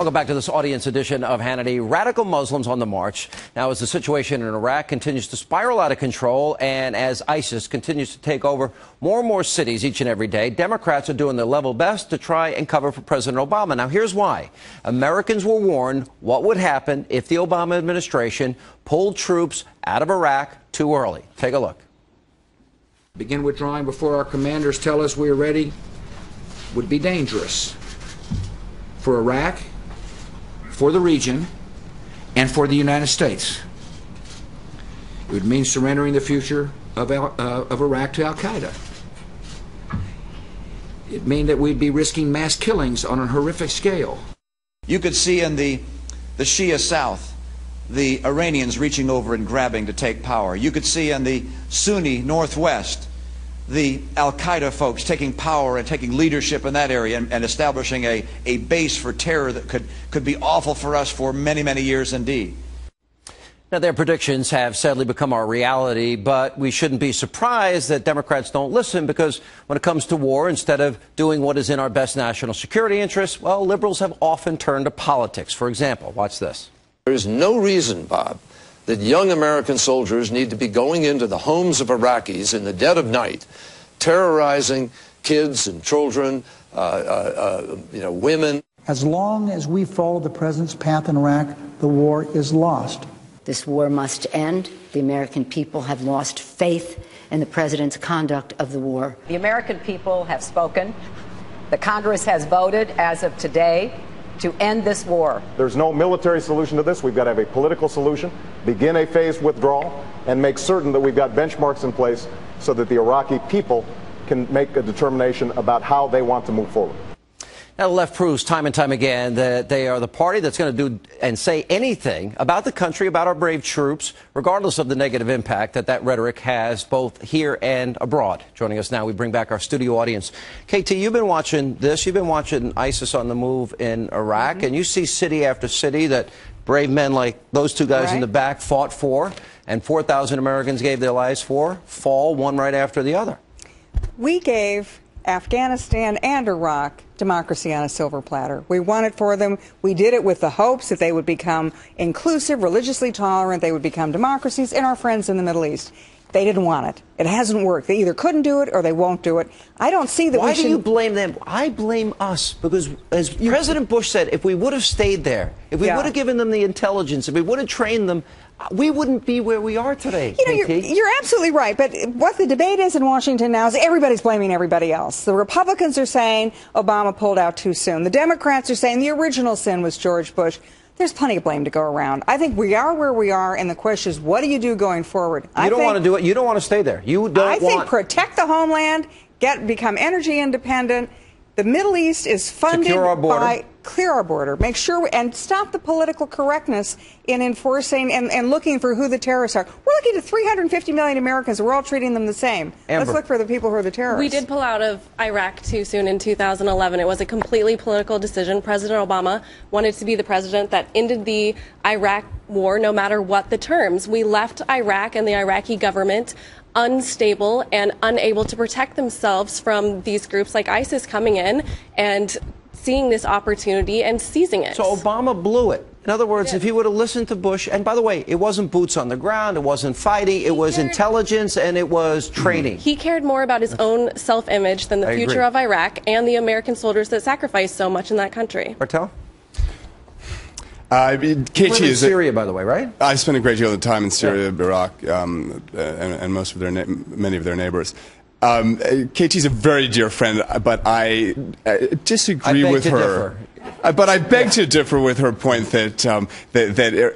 Welcome back to this audience edition of Hannity. Radical Muslims on the march. Now, as the situation in Iraq continues to spiral out of control and as ISIS continues to take over more and more cities each and every day, Democrats are doing their level best to try and cover for President Obama. Now, here's why. Americans were warned what would happen if the Obama administration pulled troops out of Iraq too early. Take a look. Begin withdrawing before our commanders tell us we are ready would be dangerous for Iraq, for the region, and for the United States. It would mean surrendering the future of Iraq to al-Qaeda. It'd mean that we'd be risking mass killings on a horrific scale. You could see in the Shia South the Iranians reaching over and grabbing to take power. You could see in the Sunni Northwest the al-Qaeda folks taking power and taking leadership in that area and establishing a base for terror that could be awful for us for many, many years indeed. Now, their predictions have sadly become our reality, but we shouldn't be surprised that Democrats don't listen, because when it comes to war, instead of doing what is in our best national security interests, well, liberals have often turned to politics. For example, watch this. There's no reason, Bob, that young American soldiers need to be going into the homes of Iraqis in the dead of night, terrorizing kids and children, women. As long as we follow the president's path in Iraq, the war is lost. This war must end. The American people have lost faith in the president's conduct of the war. The American people have spoken. The Congress has voted as of today to end this war. There's no military solution to this. We've got to have a political solution, begin a phased withdrawal, and make certain that we've got benchmarks in place so that the Iraqi people can make a determination about how they want to move forward. Now, the left proves time and time again that they are the party that's going to do and say anything about the country, about our brave troops, regardless of the negative impact that rhetoric has both here and abroad. Joining us now, we bring back our studio audience. KT, you've been watching this. You've been watching ISIS on the move in Iraq, and you see city after city that brave men like those two guys in the back fought for, and 4,000 Americans gave their lives for, fall one right after the other. We gave Afghanistan and Iraq democracy on a silver platter. We won it for them. We did it with the hopes that they would become inclusive, religiously tolerant, they would become democracies, and our friends in the Middle East. They didn't want it. It hasn't worked. They either couldn't do it or they won't do it. I don't see that. Why do you blame them? I blame us, because as President Bush said, if we would have stayed there, if we would have given them the intelligence, if we would have trained them, we wouldn't be where we are today. You know, you're absolutely right. But what the debate is in Washington now is everybody's blaming everybody else. The Republicans are saying Obama pulled out too soon. The Democrats are saying the original sin was George Bush. There's plenty of blame to go around. I think we are where we are, and the question is, what do you do going forward? You don't want to do it. You don't want to stay there. I think protect the homeland, become energy independent. The Middle East is funded by clear our border, make sure, and stop the political correctness in enforcing and looking for who the terrorists are. We're looking at 350 million Americans. We're all treating them the same. Amber. Let's look for the people who are the terrorists. We did pull out of Iraq too soon in 2011. It was a completely political decision. President Obama wanted to be the president that ended the Iraq war no matter what the terms. We left Iraq and the Iraqi government unstable and unable to protect themselves from these groups like ISIS coming in and seeing this opportunity and seizing it. So Obama blew it. In other words, if he would have listened to Bush, and by the way, it wasn't boots on the ground, it wasn't fighting, it was intelligence, and it was training. He cared more about his own self-image than the future of Iraq and the American soldiers that sacrificed so much in that country. Bartel? KT is Syria, by the way, right? I spent a great deal of time in Syria, Iraq, and most of many of their neighbors. KT's a very dear friend, but I disagree with her. But I beg to differ with her point that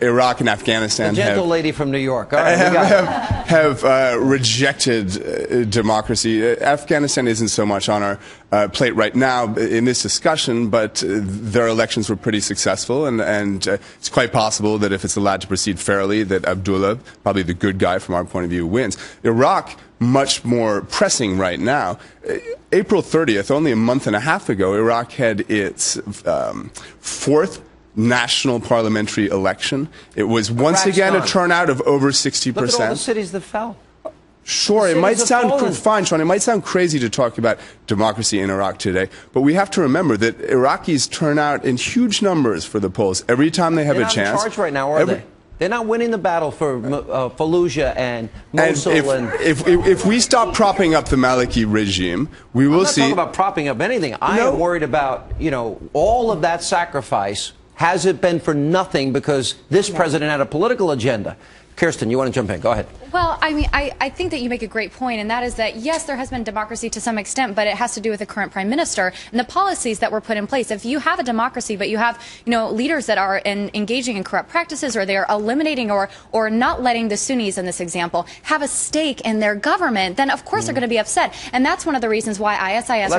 Iraq and Afghanistan the gentle lady from New York. All right, have rejected democracy. Afghanistan isn't so much on our plate right now in this discussion, but their elections were pretty successful, and it's quite possible that if it's allowed to proceed fairly, that Abdullah, probably the good guy from our point of view, wins. Iraq, much more pressing right now. April 30th, only a month and a half ago, Iraq had its fourth national parliamentary election. It was once again a turnout of over 60%. Look at all the cities that fell. Sure, it might sound fine, Sean. It might sound crazy to talk about democracy in Iraq today, but we have to remember that Iraqis turn out in huge numbers for the polls every time they have a chance. They're not in charge right now, are they? They're not winning the battle for Fallujah and Mosul. If we stop propping up the Maliki regime, we will see. I'm not talking about propping up anything. I am worried about, all of that sacrifice. Has it been for nothing because this president had a political agenda? Kirsten, you want to jump in? Go ahead. Well, I mean, I think that you make a great point, and that is that, yes, there has been democracy to some extent, but it has to do with the current prime minister and the policies that were put in place. If you have a democracy, but you have, leaders that are engaging in corrupt practices, or they are eliminating or not letting the Sunnis, in this example, have a stake in their government, then of course they're going to be upset. And that's one of the reasons why ISIS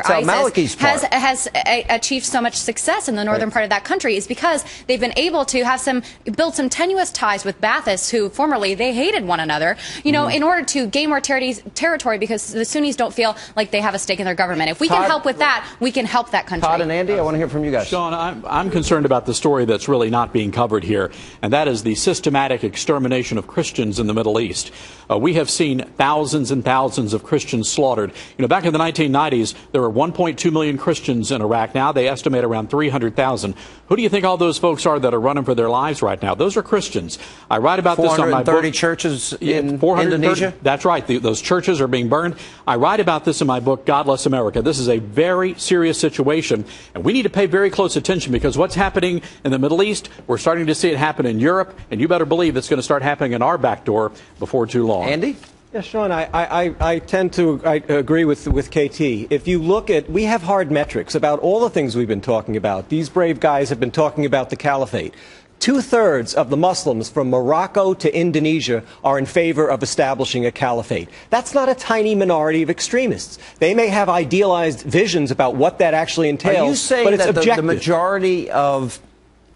has achieved so much success in the northern part of that country, is because they've been able to build some tenuous ties with Baathists, who formerly they hated one another, in order to gain more territory, because the Sunnis don't feel like they have a stake in their government. If we can help with that, we can help that country. Todd and Andy, I want to hear from you guys. Sean, I'm concerned about the story that's really not being covered here, and that is the systematic extermination of Christians in the Middle East. We have seen thousands and thousands of Christians slaughtered. Back in the 1990s, there were 1.2 million Christians in Iraq. Now they estimate around 300,000. Who do you think all those folks are that are running for their lives right now? Those are Christians. I write about this on my book. 430 churches in Indonesia? That's right. Those churches are being burned. I write about this in my book, God Bless America. This is a very serious situation, and we need to pay very close attention, because what's happening in the Middle East, we're starting to see it happen in Europe, and you better believe it's going to start happening in our back door before too long. Andy? Yeah, Sean, I tend to agree with KT. If you look at, we have hard metrics about all the things we've been talking about. These brave guys have been talking about the caliphate. 2/3 of the Muslims from Morocco to Indonesia are in favor of establishing a caliphate. That's not a tiny minority of extremists. They may have idealized visions about what that actually entails, Are you saying but it's that objective. the majority of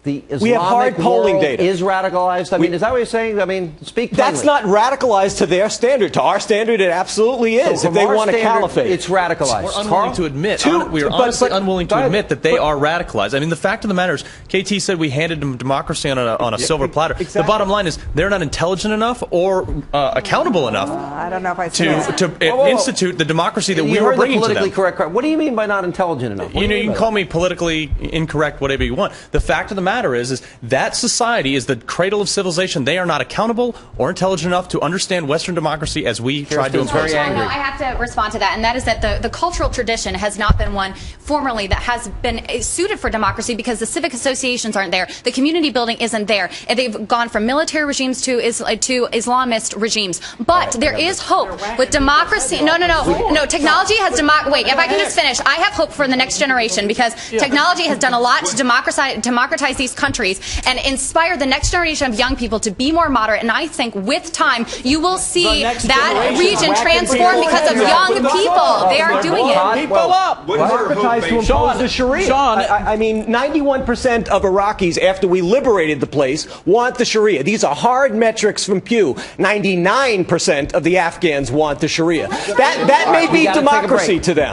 the we have hard Islamic polling world data. is radicalized? I mean, is that what you're saying? I mean, speak plainly. That's not radicalized to their standard. To our standard, it absolutely is. So if they want a standard, caliphate, it's radicalized. We're unwilling to admit. We are honestly unwilling to admit that they are radicalized. I mean, the fact of the matter is, KT said we handed them democracy on a silver platter. Exactly. The bottom line is they're not intelligent enough or accountable enough I don't know if I to institute the democracy that we were bringing to them. Politically correct. What do you mean by not intelligent enough? You can call me politically incorrect, whatever you want. The fact of the matter is that society is the cradle of civilization. They are not accountable or intelligent enough to understand Western democracy as we tried to impose. No, I have to respond to that, and that is that the cultural tradition has not been one formerly that has been suited for democracy, because the civic associations aren't there, the community building isn't there, and they've gone from military regimes to Islamist regimes. But there is hope with democracy. No. Technology has wait. If I can just finish, I have hope for the next generation, because technology has done a lot to democratize these countries and inspire the next generation of young people to be more moderate. And I think with time, you will see that region transform because of young people. They are doing it. People up. Democratize to impose the Sharia. Sean, I mean, 91% of Iraqis, after we liberated the place, want the Sharia. These are hard metrics from Pew. 99% of the Afghans want the Sharia. That may be democracy to them.